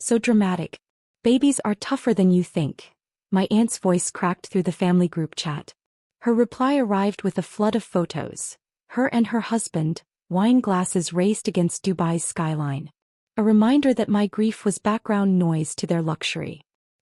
So dramatic. Babies are tougher than you think. My aunt's voice cracked through the family group chat. Her reply arrived with a flood of photos. Her and her husband, wine glasses raised against Dubai's skyline. A reminder that my grief was background noise to their luxury.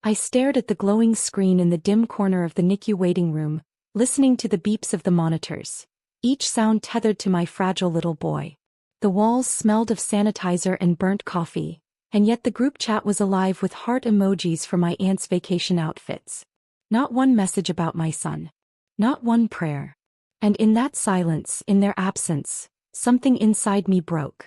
I stared at the glowing screen in the dim corner of the NICU waiting room, listening to the beeps of the monitors, each sound tethered to my fragile little boy. The walls smelled of sanitizer and burnt coffee, and yet the group chat was alive with heart emojis for my aunt's vacation outfits. Not one message about my son. Not one prayer. And in that silence, in their absence, something inside me broke.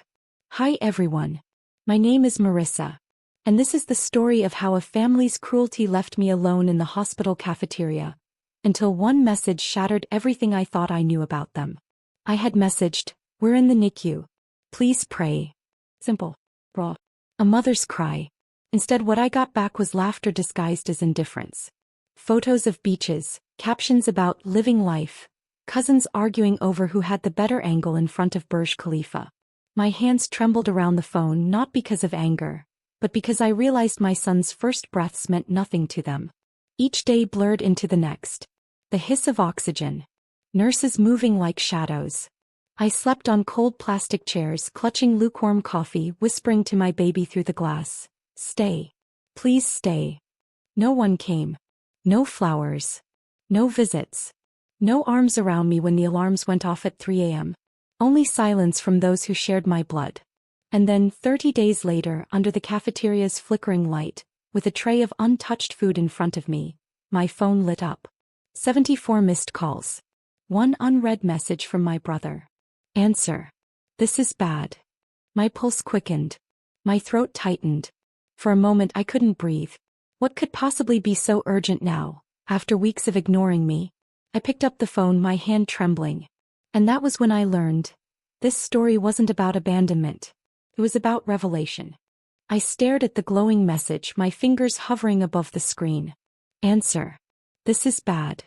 Hi everyone. My name is Marissa. And this is the story of how a family's cruelty left me alone in the hospital cafeteria, until one message shattered everything I thought I knew about them. I had messaged, "We're in the NICU. Please pray." Simple. Raw. A mother's cry. Instead, what I got back was laughter disguised as indifference. Photos of beaches, captions about living life, cousins arguing over who had the better angle in front of Burj Khalifa. My hands trembled around the phone not because of anger, but because I realized my son's first breaths meant nothing to them. Each day blurred into the next. The hiss of oxygen. Nurses moving like shadows. I slept on cold plastic chairs, clutching lukewarm coffee, whispering to my baby through the glass, "Stay. Please stay." No one came. No flowers. No visits. No arms around me when the alarms went off at 3 a.m. Only silence from those who shared my blood. And then, 30 days later, under the cafeteria's flickering light, with a tray of untouched food in front of me, my phone lit up. 74 missed calls. One unread message from my brother. Answer. This is bad. My pulse quickened. My throat tightened. For a moment I couldn't breathe. What could possibly be so urgent now, after weeks of ignoring me? I picked up the phone, my hand trembling. And that was when I learned. This story wasn't about abandonment. It was about revelation. I stared at the glowing message, my fingers hovering above the screen. Answer. This is bad.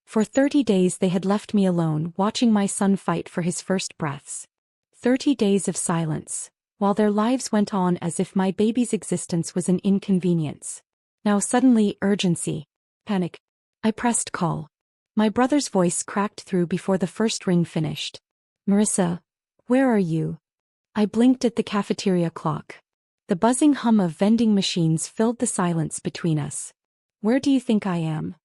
For 30 days they had left me alone, watching my son fight for his first breaths. 30 days of silence, while their lives went on as if my baby's existence was an inconvenience. Now suddenly, urgency. Panic. I pressed call. My brother's voice cracked through before the first ring finished. "Marissa, where are you?" I blinked at the cafeteria clock. The buzzing hum of vending machines filled the silence between us. "Where do you think I am?"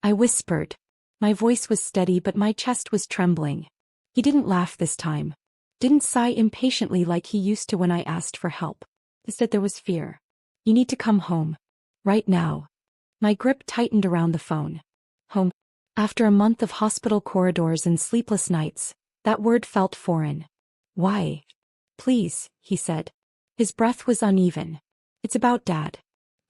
I whispered. My voice was steady but my chest was trembling. He didn't laugh this time. Didn't sigh impatiently like he used to when I asked for help. Instead there was fear. "You need to come home. Right now." My grip tightened around the phone. Home. After a month of hospital corridors and sleepless nights, that word felt foreign. "Why?" "Please," he said. His breath was uneven. "It's about Dad.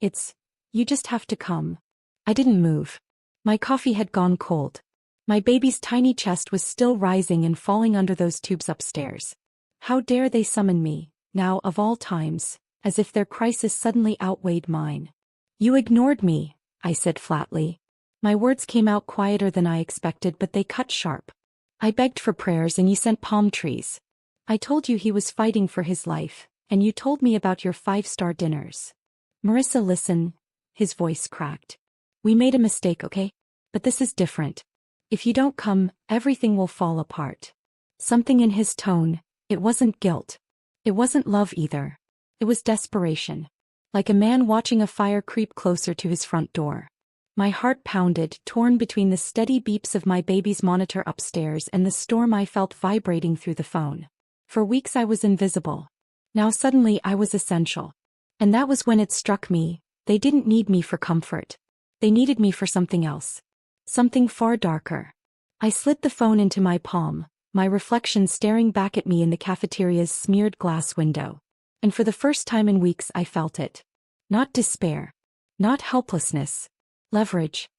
You just have to come." I didn't move. My coffee had gone cold. My baby's tiny chest was still rising and falling under those tubes upstairs. How dare they summon me, now of all times, as if their crisis suddenly outweighed mine. "You ignored me," I said flatly. My words came out quieter than I expected, but they cut sharp. "I begged for prayers and you sent palm trees. I told you he was fighting for his life, and you told me about your 5-star dinners." "Marissa, listen." His voice cracked. "We made a mistake, okay? But this is different. If you don't come, everything will fall apart." Something in his tone, it wasn't guilt. It wasn't love either. It was desperation. Like a man watching a fire creep closer to his front door. My heart pounded, torn between the steady beeps of my baby's monitor upstairs and the storm I felt vibrating through the phone. For weeks I was invisible. Now suddenly I was essential. And that was when it struck me, they didn't need me for comfort. They needed me for something else. Something far darker. I slid the phone into my palm, my reflection staring back at me in the cafeteria's smeared glass window. And for the first time in weeks I felt it. Not despair. Not helplessness. Leverage.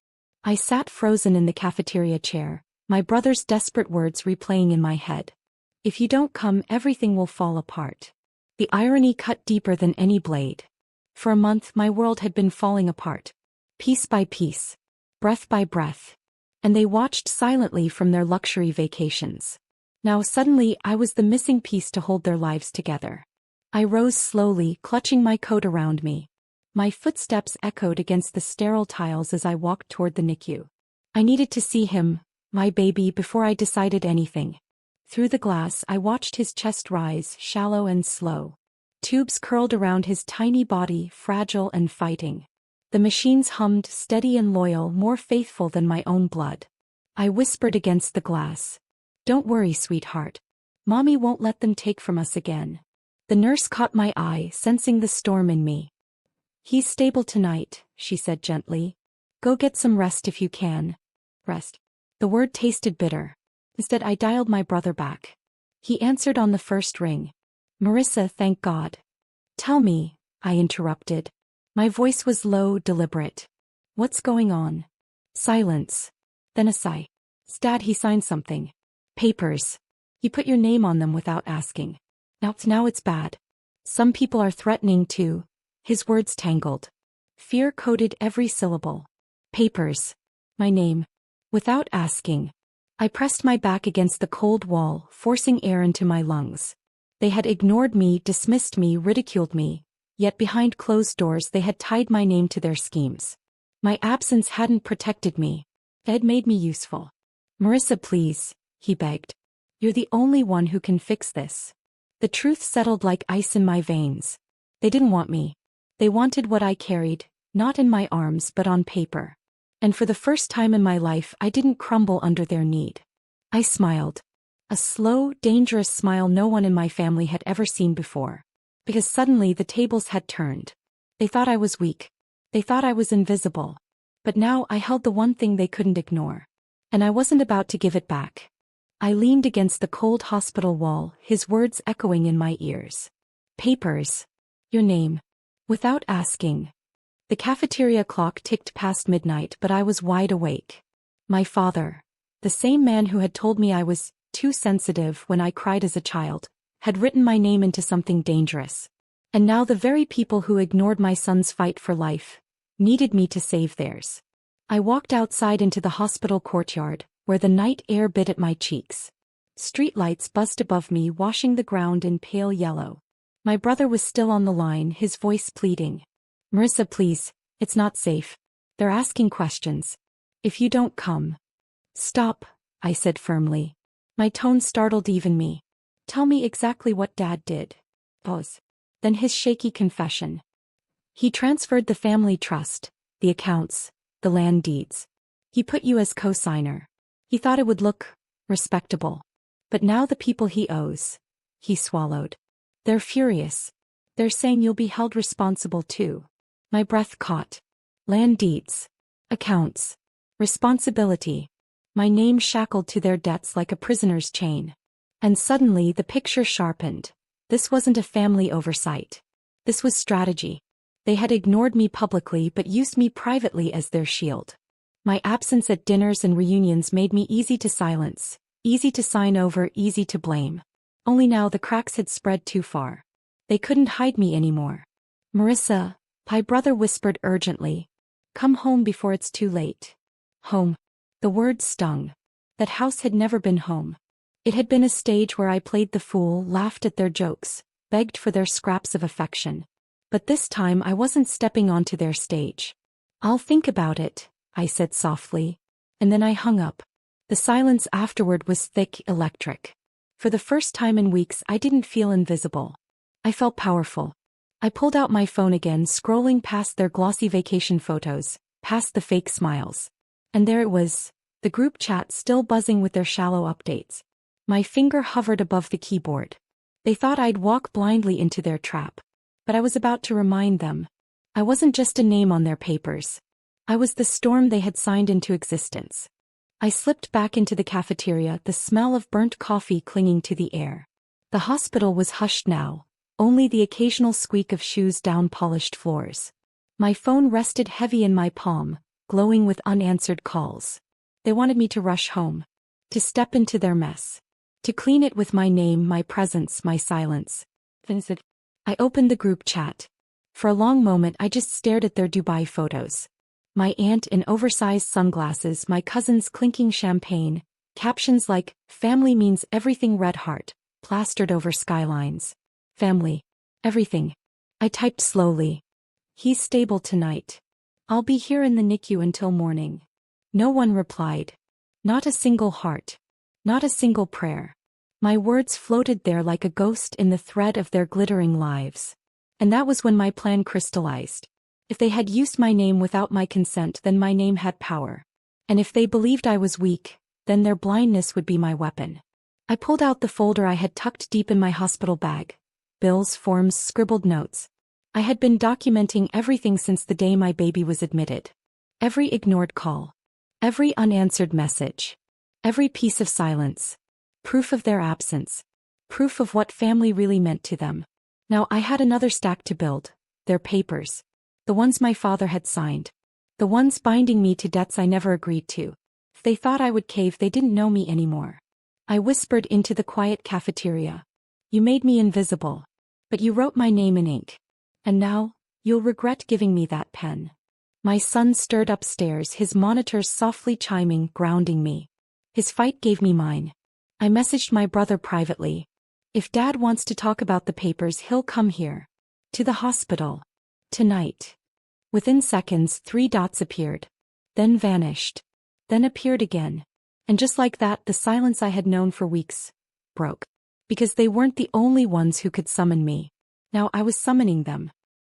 I sat frozen in the cafeteria chair, my brother's desperate words replaying in my head. "If you don't come, everything will fall apart." The irony cut deeper than any blade. For a month my world had been falling apart. Piece by piece. Breath by breath. And they watched silently from their luxury vacations. Now suddenly I was the missing piece to hold their lives together. I rose slowly, clutching my coat around me. My footsteps echoed against the sterile tiles as I walked toward the NICU. I needed to see him, my baby, before I decided anything. Through the glass I watched his chest rise, shallow and slow. Tubes curled around his tiny body, fragile and fighting. The machines hummed, steady and loyal, more faithful than my own blood. I whispered against the glass. "Don't worry, sweetheart. Mommy won't let them take from us again." The nurse caught my eye, sensing the storm in me. "He's stable tonight," she said gently. "Go get some rest if you can." Rest. The word tasted bitter. Instead I dialed my brother back. He answered on the first ring. "Marissa, thank God." "Tell me," I interrupted. My voice was low, deliberate. "What's going on?" Silence. Then a sigh. "Dad, he signed something. Papers. He put your name on them without asking. Now it's bad. Some people are threatening to." His words tangled. Fear coated every syllable. "Papers. My name. Without asking." I pressed my back against the cold wall, forcing air into my lungs. They had ignored me, dismissed me, ridiculed me, yet behind closed doors they had tied my name to their schemes. My absence hadn't protected me. It had made me useful. "Marissa, please," he begged. "You're the only one who can fix this." The truth settled like ice in my veins. They didn't want me. They wanted what I carried, not in my arms but on paper. And for the first time in my life I didn't crumble under their need. I smiled. A slow, dangerous smile no one in my family had ever seen before. Because suddenly the tables had turned. They thought I was weak. They thought I was invisible. But now I held the one thing they couldn't ignore. And I wasn't about to give it back. I leaned against the cold hospital wall, his words echoing in my ears. "Papers. Your name. Without asking." The cafeteria clock ticked past midnight, but I was wide awake. My father, the same man who had told me I was too sensitive when I cried as a child, had written my name into something dangerous. And now the very people who ignored my son's fight for life needed me to save theirs. I walked outside into the hospital courtyard, where the night air bit at my cheeks. Streetlights buzzed above me, washing the ground in pale yellow. My brother was still on the line, his voice pleading. "Marissa, please, it's not safe. They're asking questions. If you don't come." "Stop," I said firmly. My tone startled even me. "Tell me exactly what Dad did." Pause. Then his shaky confession. "He transferred the family trust, the accounts, the land deeds. He put you as co-signer. He thought it would look respectable. But now the people he owes." He swallowed. "They're furious. They're saying you'll be held responsible too." My breath caught. Land deeds. Accounts. Responsibility. My name shackled to their debts like a prisoner's chain. And suddenly the picture sharpened. This wasn't a family oversight. This was strategy. They had ignored me publicly but used me privately as their shield. My absence at dinners and reunions made me easy to silence, easy to sign over, easy to blame. Only now the cracks had spread too far. They couldn't hide me anymore. "Marissa," my brother whispered urgently. "Come home before it's too late." Home. The word stung. That house had never been home. It had been a stage where I played the fool, laughed at their jokes, begged for their scraps of affection. But this time I wasn't stepping onto their stage. "I'll think about it," I said softly. And then I hung up. The silence afterward was thick, electric. For the first time in weeks I didn't feel invisible. I felt powerful. I pulled out my phone again, scrolling past their glossy vacation photos, past the fake smiles. And there it was, the group chat still buzzing with their shallow updates. My finger hovered above the keyboard. They thought I'd walk blindly into their trap. But I was about to remind them. I wasn't just a name on their papers. I was the storm they had signed into existence. I slipped back into the cafeteria, the smell of burnt coffee clinging to the air. The hospital was hushed now. Only the occasional squeak of shoes down polished floors. My phone rested heavy in my palm, glowing with unanswered calls. They wanted me to rush home. To step into their mess. To clean it with my name, my presence, my silence. I opened the group chat. For a long moment I just stared at their Dubai photos. My aunt in oversized sunglasses, my cousins clinking champagne, captions like, "Family means everything," red heart, plastered over skylines. Family. Everything. I typed slowly. He's stable tonight. I'll be here in the NICU until morning. No one replied. Not a single heart. Not a single prayer. My words floated there like a ghost in the thread of their glittering lives. And that was when my plan crystallized. If they had used my name without my consent, then my name had power. And if they believed I was weak, then their blindness would be my weapon. I pulled out the folder I had tucked deep in my hospital bag. Bills, forms, scribbled notes. I had been documenting everything since the day my baby was admitted. Every ignored call. Every unanswered message. Every piece of silence. Proof of their absence. Proof of what family really meant to them. Now I had another stack to build. Their papers. The ones my father had signed. The ones binding me to debts I never agreed to. If they thought I would cave, they didn't know me anymore. I whispered into the quiet cafeteria. You made me invisible. But you wrote my name in ink. And now, you'll regret giving me that pen. My son stirred upstairs, his monitors softly chiming, grounding me. His fight gave me mine. I messaged my brother privately. If Dad wants to talk about the papers, he'll come here. To the hospital. Tonight. Within seconds, 3 dots appeared. Then vanished. Then appeared again. And just like that, the silence I had known for weeks broke. Because they weren't the only ones who could summon me. Now I was summoning them.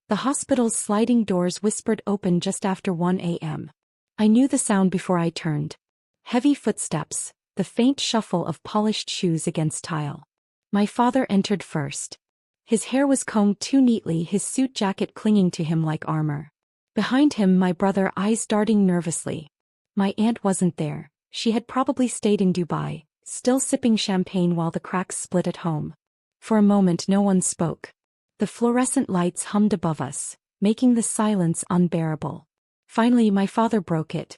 The hospital's sliding doors whispered open just after 1 a.m. I knew the sound before I turned. Heavy footsteps, the faint shuffle of polished shoes against tile. My father entered first. His hair was combed too neatly, his suit jacket clinging to him like armor. Behind him, my brother, eyes darting nervously. My aunt wasn't there. She had probably stayed in Dubai, still sipping champagne while the cracks split at home. For a moment no one spoke. The fluorescent lights hummed above us, making the silence unbearable. Finally my father broke it.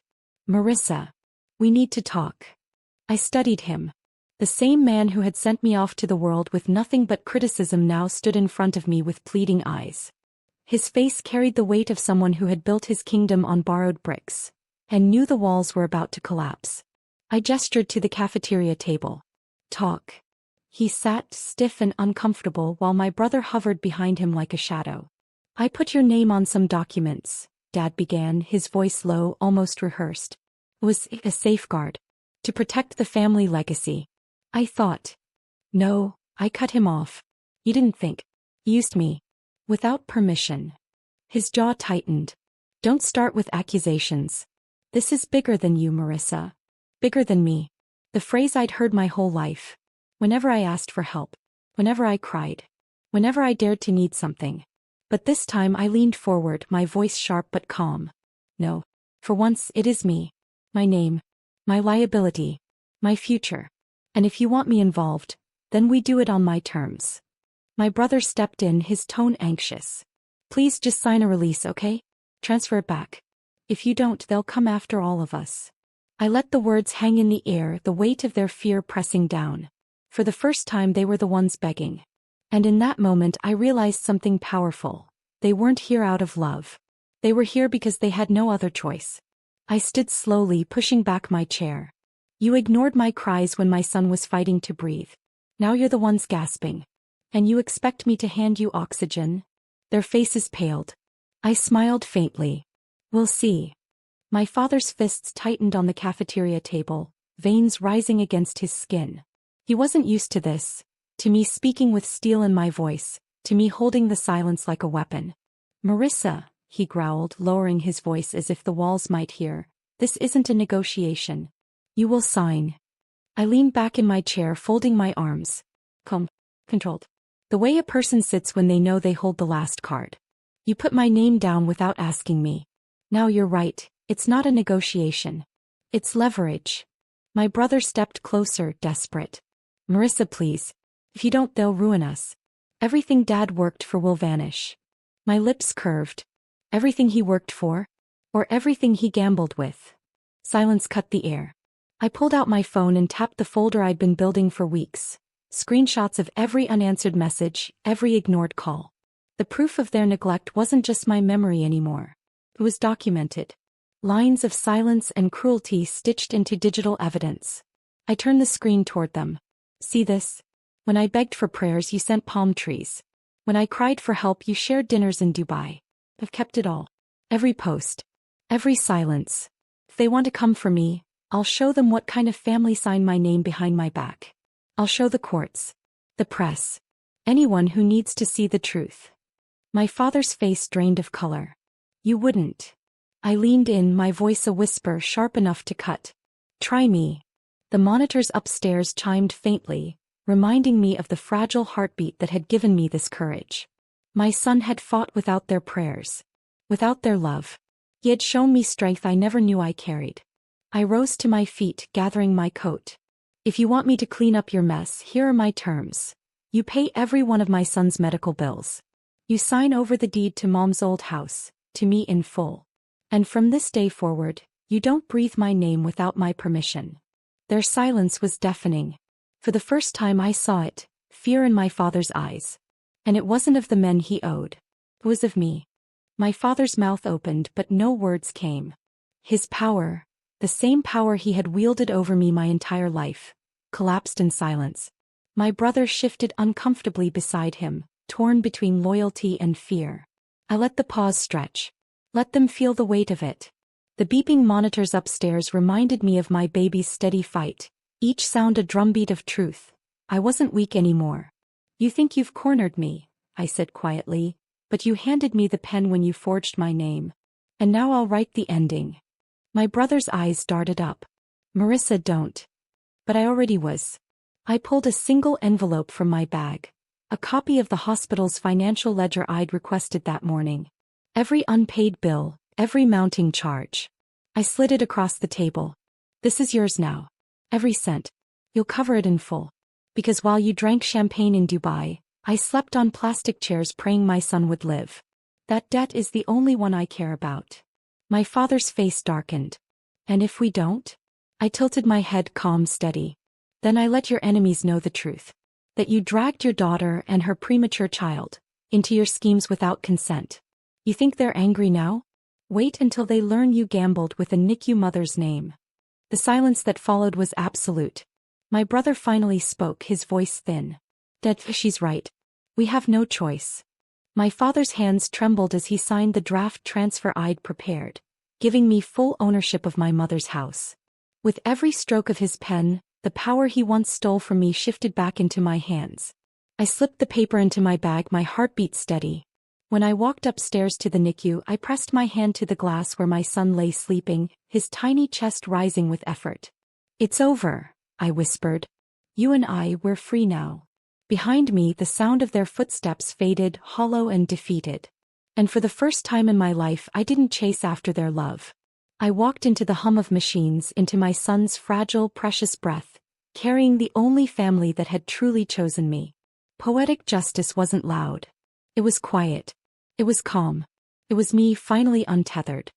Marissa. We need to talk. I studied him. The same man who had sent me off to the world with nothing but criticism now stood in front of me with pleading eyes. His face carried the weight of someone who had built his kingdom on borrowed bricks, and knew the walls were about to collapse. I gestured to the cafeteria table. Talk. He sat, stiff and uncomfortable, while my brother hovered behind him like a shadow. I put your name on some documents, Dad began, his voice low, almost rehearsed. It was a safeguard. To protect the family legacy. I thought. No, I cut him off. You didn't think. You used me. Without permission. His jaw tightened. Don't start with accusations. This is bigger than you, Marissa. Bigger than me. The phrase I'd heard my whole life. Whenever I asked for help. Whenever I cried. Whenever I dared to need something. But this time I leaned forward, my voice sharp but calm. No. For once, it is me. My name. My liability. My future. And if you want me involved, then we do it on my terms. My brother stepped in, his tone anxious. Please just sign a release, okay? Transfer it back. If you don't, they'll come after all of us. I let the words hang in the air, the weight of their fear pressing down. For the first time they were the ones begging. And in that moment I realized something powerful. They weren't here out of love. They were here because they had no other choice. I stood slowly, pushing back my chair. You ignored my cries when my son was fighting to breathe. Now you're the ones gasping. And you expect me to hand you oxygen? Their faces paled. I smiled faintly. We'll see. My father's fists tightened on the cafeteria table, veins rising against his skin. He wasn't used to this. To me speaking with steel in my voice, to me holding the silence like a weapon. Marissa, he growled, lowering his voice as if the walls might hear, this isn't a negotiation. You will sign. I leaned back in my chair, folding my arms. Controlled. The way a person sits when they know they hold the last card. You put my name down without asking me. Now you're right, it's not a negotiation. It's leverage. My brother stepped closer, desperate. Marissa, please. If you don't, they'll ruin us. Everything Dad worked for will vanish. My lips curved. Everything he worked for? Or everything he gambled with? Silence cut the air. I pulled out my phone and tapped the folder I'd been building for weeks. Screenshots of every unanswered message, every ignored call. The proof of their neglect wasn't just my memory anymore. It was documented. Lines of silence and cruelty stitched into digital evidence. I turned the screen toward them. See this? When I begged for prayers, you sent palm trees. When I cried for help, you shared dinners in Dubai. I've kept it all. Every post. Every silence. If they want to come for me, I'll show them what kind of family signed my name behind my back. I'll show the courts. The press. Anyone who needs to see the truth. My father's face drained of color. You wouldn't. I leaned in, my voice a whisper sharp enough to cut. Try me. The monitors upstairs chimed faintly, reminding me of the fragile heartbeat that had given me this courage. My son had fought without their prayers. Without their love. He had shown me strength I never knew I carried. I rose to my feet, gathering my coat. If you want me to clean up your mess, here are my terms. You pay every one of my son's medical bills. You sign over the deed to Mom's old house, to me in full. And from this day forward, you don't breathe my name without my permission. Their silence was deafening. For the first time I saw it, fear in my father's eyes. And it wasn't of the men he owed. It was of me. My father's mouth opened, but no words came. His power, the same power he had wielded over me my entire life, collapsed in silence. My brother shifted uncomfortably beside him, torn between loyalty and fear. I let the pause stretch. Let them feel the weight of it. The beeping monitors upstairs reminded me of my baby's steady fight, each sound a drumbeat of truth. I wasn't weak anymore. You think you've cornered me, I said quietly, but you handed me the pen when you forged my name. And now I'll write the ending. My brother's eyes darted up. Marissa, don't. But I already was. I pulled a single envelope from my bag. A copy of the hospital's financial ledger I'd requested that morning. Every unpaid bill, every mounting charge. I slid it across the table. This is yours now. Every cent. You'll cover it in full. Because while you drank champagne in Dubai, I slept on plastic chairs praying my son would live. That debt is the only one I care about. My father's face darkened. And if we don't? I tilted my head, calm, steady. Then I let your enemies know the truth. That you dragged your daughter and her premature child into your schemes without consent. You think they're angry now? Wait until they learn you gambled with a NICU mother's name. The silence that followed was absolute. My brother finally spoke, his voice thin. Dad, she's right. We have no choice. My father's hands trembled as he signed the draft transfer I'd prepared, giving me full ownership of my mother's house. With every stroke of his pen, the power he once stole from me shifted back into my hands. I slipped the paper into my bag, my heartbeat steady. When I walked upstairs to the NICU, I pressed my hand to the glass where my son lay sleeping, his tiny chest rising with effort. It's over, I whispered. You and we're free now. Behind me, the sound of their footsteps faded, hollow and defeated. And for the first time in my life, I didn't chase after their love. I walked into the hum of machines, into my son's fragile, precious breath, carrying the only family that had truly chosen me. Poetic justice wasn't loud. It was quiet. It was calm. It was me finally untethered.